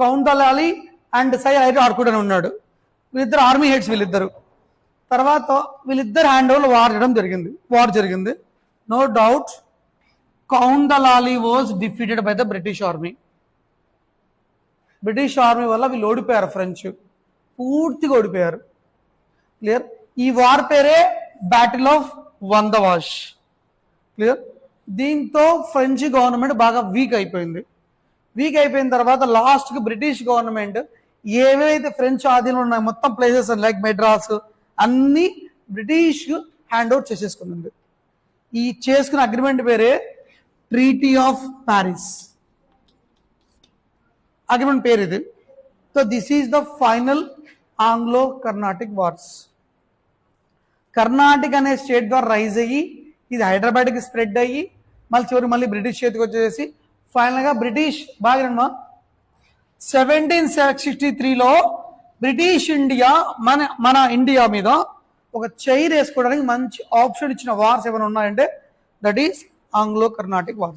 కౌందలాలి and Sye Orkut అని ఉన్నాడు. వీళ్ళిద్దరు ఆర్మీ హెడ్స్. తర్వాత వీళ్ళిద్దరు హ్యాండ్ ఓవర్ వార్ జరిగింది. నో డౌట్ కౌందలాలి was defeated by the British army. British army వల్ల వీళ్ళు ఓడిపోయారు. ఫ్రెంచ్ పూర్తిగా ఓడిపోయారు. క్లియర్. ఈ వార్ పేరే బ్యాటిల్ ఆఫ్ వందవాష్. క్లియర్. దీంతో ఫ్రెంచ్ గవర్నమెంట్ బాగా వీక్ అయిపోయింది. అయిపోయిన తర్వాత లాస్ట్కి బ్రిటిష్ గవర్నమెంట్ ఏవైతే ఫ్రెంచ్ ఆధీనంలో ఉన్నాయి మొత్తం ప్లేసెస్ లైక్ మెడ్రాస్ అన్ని బ్రిటిష్ హ్యాండ్ ఓవర్ చేసేసుకుంది. ఈ చేసుకున్న అగ్రిమెంట్ పేరే ట్రీటీ ఆఫ్ ప్యారిస్. అగ్రిమెంట్ పేరు ఇది. So this is the final Anglo Carnatic wars. Karnataka అనే స్టేట్ ద్వారా రైజ్ అయ్యి ఇది హైదరాబాద్కి స్ప్రెడ్ అయ్యి మళ్ళీ బ్రిటిష్ చేతికి వచ్చేసి ఫైనల్గా బ్రిటిష్ బాగా 1763లో బ్రిటిష్ ఇండియా మన ఇండియా మీద ఒక చైర్ వేసుకోవడానికి మంచి ఆప్షన్ ఇచ్చిన వార్స్ ఏమైనా ఉన్నాయంటే that is Anglo Carnatic wars.